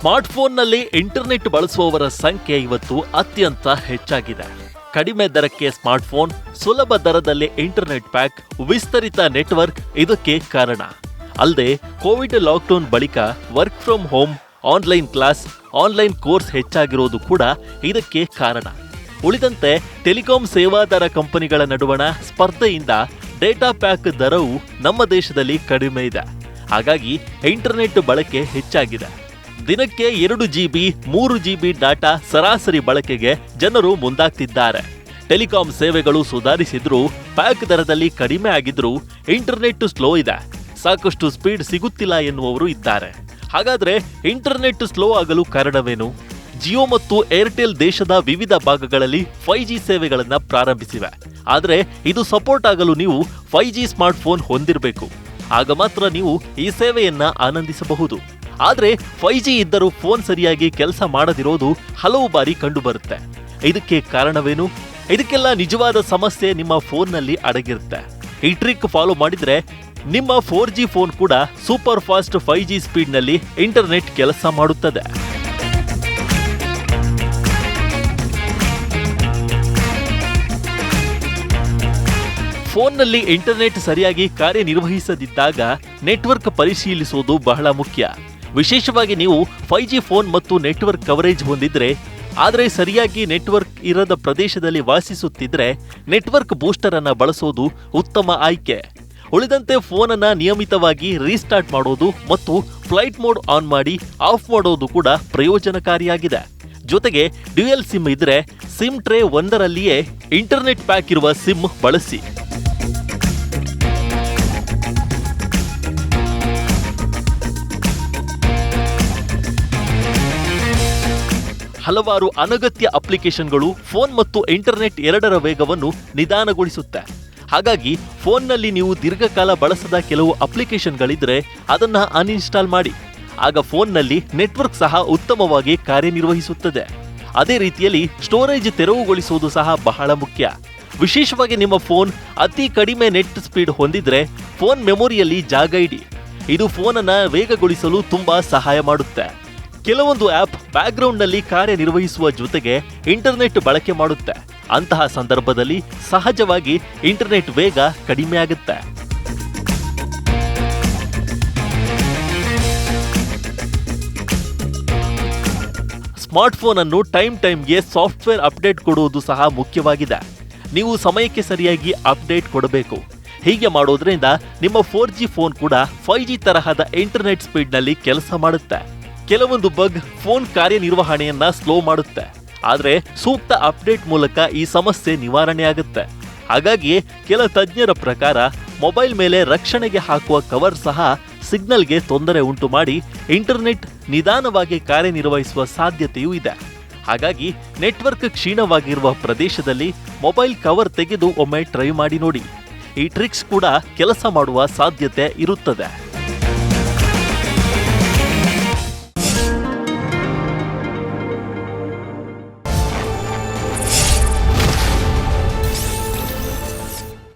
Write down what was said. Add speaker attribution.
Speaker 1: ಸ್ಮಾರ್ಟ್ಫೋನ್ನಲ್ಲಿ internet ಬಳಸುವವರ ಸಂಖ್ಯೆ ಇವತ್ತು ಅತ್ಯಂತ ಹೆಚ್ಚಾಗಿದೆ. ಕಡಿಮೆ ದರಕ್ಕೆ ಸ್ಮಾರ್ಟ್ಫೋನ್, ಸುಲಭ ದರದಲ್ಲಿ ಇಂಟರ್ನೆಟ್ ಪ್ಯಾಕ್, ವಿಸ್ತರಿತ ನೆಟ್ವರ್ಕ್ ಇದಕ್ಕೆ ಕಾರಣ. ಅಲ್ಲದೆ ಕೋವಿಡ್ ಲಾಕ್ಡೌನ್ ಬಳಿಕ work from home, online class, online course ಹೆಚ್ಚಾಗಿರೋದು ಕೂಡ ಇದಕ್ಕೆ ಕಾರಣ. ಉಳಿದಂತೆ ಟೆಲಿಕಾಂ ಸೇವಾದಾರ ಕಂಪನಿಗಳ ನಡುವಣ ಸ್ಪರ್ಧೆಯಿಂದ ಡೇಟಾ ಪ್ಯಾಕ್ ದರವು ನಮ್ಮ ದೇಶದಲ್ಲಿ ಕಡಿಮೆ ಇದೆ. ಹಾಗಾಗಿ ಇಂಟರ್ನೆಟ್ ಬಳಕೆ ಹೆಚ್ಚಾಗಿದೆ. ದಿನಕ್ಕೆ 2 GB, 3 GB ಡಾಟಾ ಸರಾಸರಿ ಬಳಕೆಗೆ ಜನರು ಮುಂದಾಗ್ತಿದ್ದಾರೆ. ಟೆಲಿಕಾಂ ಸೇವೆಗಳು ಸುಧಾರಿಸಿದ್ರೂ ಪ್ಯಾಕ್ ದರದಲ್ಲಿ ಕಡಿಮೆ ಆಗಿದ್ರೂ ಇಂಟರ್ನೆಟ್ ಸ್ಲೋ ಇದೆ, ಸಾಕಷ್ಟು ಸ್ಪೀಡ್ ಸಿಗುತ್ತಿಲ್ಲ ಎನ್ನುವವರು ಇದ್ದಾರೆ. ಹಾಗಾದ್ರೆ ಇಂಟರ್ನೆಟ್ ಸ್ಲೋ ಆಗಲು ಕಾರಣವೇನು? ಜಿಯೋ ಮತ್ತು ಏರ್ಟೆಲ್ ದೇಶದ ವಿವಿಧ ಭಾಗಗಳಲ್ಲಿ 5G ಸೇವೆಗಳನ್ನು ಪ್ರಾರಂಭಿಸಿವೆ. ಆದರೆ ಇದು ಸಪೋರ್ಟ್ ಆಗಲು ನೀವು 5G ಸ್ಮಾರ್ಟ್ಫೋನ್ ಹೊಂದಿರಬೇಕು. ಆಗ ಮಾತ್ರ ನೀವು ಈ ಸೇವೆಯನ್ನ ಆನಂದಿಸಬಹುದು. ಆದರೆ 5G ಇದ್ದರೂ ಫೋನ್ ಸರಿಯಾಗಿ ಕೆಲಸ ಮಾಡದಿರೋದು ಹಲವು ಬಾರಿ ಕಂಡುಬರುತ್ತೆ. ಇದಕ್ಕೆ ಕಾರಣವೇನು? ಇದಕ್ಕೆಲ್ಲ ನಿಜವಾದ ಸಮಸ್ಯೆ ನಿಮ್ಮ ಫೋನ್ನಲ್ಲಿ ಅಡಗಿರುತ್ತೆ. ಈ ಟ್ರಿಕ್ ಫಾಲೋ ಮಾಡಿದ್ರೆ ನಿಮ್ಮ 4G ಫೋನ್ ಕೂಡ ಸೂಪರ್ ಫಾಸ್ಟ್ 5G ಸ್ಪೀಡ್ನಲ್ಲಿ ಇಂಟರ್ನೆಟ್ ಕೆಲಸ ಮಾಡುತ್ತದೆ. ಫೋನ್ನಲ್ಲಿ ಇಂಟರ್ನೆಟ್ ಸರಿಯಾಗಿ ಕಾರ್ಯನಿರ್ವಹಿಸದಿದ್ದಾಗ ನೆಟ್ವರ್ಕ್ ಪರಿಶೀಲಿಸುವುದು ಬಹಳ ಮುಖ್ಯ. ವಿಶೇಷವಾಗಿ ನೀವು 5G ಫೋನ್ ಮತ್ತು ನೆಟ್ವರ್ಕ್ ಕವರೇಜ್ ಹೊಂದಿದ್ರೆ, ಆದರೆ ಸರಿಯಾಗಿ ನೆಟ್ವರ್ಕ್ ಇರದ ಪ್ರದೇಶದಲ್ಲಿ ವಾಸಿಸುತ್ತಿದ್ರೆ ನೆಟ್ವರ್ಕ್ ಬೂಸ್ಟರ್ ಅನ್ನ ಬಳಸೋದು ಉತ್ತಮ ಆಯ್ಕೆ. ಉಳಿದಂತೆ ಫೋನನ್ನ ನಿಯಮಿತವಾಗಿ ರೀಸ್ಟಾರ್ಟ್ ಮಾಡೋದು ಮತ್ತು ಫ್ಲೈಟ್ ಮೋಡ್ ಆನ್ ಮಾಡಿ ಆಫ್ ಮಾಡೋದು ಕೂಡ ಪ್ರಯೋಜನಕಾರಿಯಾಗಿದೆ. ಜೊತೆಗೆ ಡ್ಯುಯಲ್ ಸಿಮ್ ಇದ್ರೆ ಸಿಮ್ ಟ್ರೇ ಒಂದರಲ್ಲಿಯೇ ಇಂಟರ್ನೆಟ್ ಪ್ಯಾಕ್ ಇರುವ ಸಿಮ್ ಬಳಸಿ. ಹಲವಾರು ಅನಗತ್ಯ ಅಪ್ಲಿಕೇಶನ್ಗಳು ಫೋನ್ ಮತ್ತು ಇಂಟರ್ನೆಟ್ ಎರಡರ ವೇಗವನ್ನು ನಿಧಾನಗೊಳಿಸುತ್ತೆ. ಹಾಗಾಗಿ ಫೋನ್ನಲ್ಲಿ ನೀವು ದೀರ್ಘಕಾಲ ಬಳಸದ ಕೆಲವು ಅಪ್ಲಿಕೇಶನ್ಗಳಿದ್ರೆ ಅದನ್ನ ಅನ್ಇನ್ಸ್ಟಾಲ್ ಮಾಡಿ. ಆಗ ಫೋನ್ನಲ್ಲಿ ನೆಟ್ವರ್ಕ್ ಸಹ ಉತ್ತಮವಾಗಿ ಕಾರ್ಯನಿರ್ವಹಿಸುತ್ತದೆ. ಅದೇ ರೀತಿಯಲ್ಲಿ ಸ್ಟೋರೇಜ್ ತೆರವುಗೊಳಿಸುವುದು ಸಹ ಬಹಳ ಮುಖ್ಯ. ವಿಶೇಷವಾಗಿ ನಿಮ್ಮ ಫೋನ್ ಅತಿ ಕಡಿಮೆ ನೆಟ್ ಸ್ಪೀಡ್ ಹೊಂದಿದ್ರೆ ಫೋನ್ ಮೆಮೊರಿಯಲ್ಲಿ ಜಾಗ ಇಡಿ. ಇದು ಫೋನನ್ನ ವೇಗಗೊಳಿಸಲು ತುಂಬಾ ಸಹಾಯ ಮಾಡುತ್ತೆ. ಕೆಲವೊಂದು ಆಪ್ ಬ್ಯಾಕ್ಗ್ರೌಂಡ್ನಲ್ಲಿ ಕಾರ್ಯನಿರ್ವಹಿಸುವ ಜೊತೆಗೆ ಇಂಟರ್ನೆಟ್ ಬಳಕೆ ಮಾಡುತ್ತೆ. ಅಂತಹ ಸಂದರ್ಭದಲ್ಲಿ ಸಹಜವಾಗಿ ಇಂಟರ್ನೆಟ್ ವೇಗ ಕಡಿಮೆ ಆಗುತ್ತೆ. ಸ್ಮಾರ್ಟ್ಫೋನ್ ಅನ್ನು ಟೈಮ್ಗೆ ಸಾಫ್ಟ್ವೇರ್ ಅಪ್ಡೇಟ್ ಕೊಡುವುದು ಸಹ ಮುಖ್ಯವಾಗಿದೆ. ನೀವು ಸಮಯಕ್ಕೆ ಸರಿಯಾಗಿ ಅಪ್ಡೇಟ್ ಕೊಡಬೇಕು. ಹೀಗೆ ಮಾಡೋದ್ರಿಂದ ನಿಮ್ಮ 4G ಫೋನ್ ಕೂಡ 5G ತರಹದ ಇಂಟರ್ನೆಟ್ ಸ್ಪೀಡ್ನಲ್ಲಿ ಕೆಲಸ ಮಾಡುತ್ತೆ. ಕೆಲವೊಂದು ಬಗ್ ಫೋನ್ ಕಾರ್ಯನಿರ್ವಹಣೆಯನ್ನ ಸ್ಲೋ ಮಾಡುತ್ತೆ, ಆದರೆ ಸೂಕ್ತ ಅಪ್ಡೇಟ್ ಮೂಲಕ ಈ ಸಮಸ್ಯೆ ನಿವಾರಣೆಯಾಗುತ್ತೆ. ಹಾಗಾಗಿಯೇ ಕೆಲ ತಜ್ಞರ ಪ್ರಕಾರ ಮೊಬೈಲ್ ಮೇಲೆ ರಕ್ಷಣೆಗೆ ಹಾಕುವ ಕವರ್ ಸಹ ಸಿಗ್ನಲ್ಗೆ ತೊಂದರೆ ಉಂಟು ಮಾಡಿ ಇಂಟರ್ನೆಟ್ ನಿಧಾನವಾಗಿ ಕಾರ್ಯನಿರ್ವಹಿಸುವ ಸಾಧ್ಯತೆಯೂ ಇದೆ. ಹಾಗಾಗಿ ನೆಟ್ವರ್ಕ್ ಕ್ಷೀಣವಾಗಿರುವ ಪ್ರದೇಶದಲ್ಲಿ ಮೊಬೈಲ್ ಕವರ್ ತೆಗೆದು ಒಮ್ಮೆ ಟ್ರೈ ಮಾಡಿ ನೋಡಿ. ಈ ಟ್ರಿಕ್ಸ್ ಕೂಡ ಕೆಲಸ ಮಾಡುವ ಸಾಧ್ಯತೆ ಇರುತ್ತದೆ.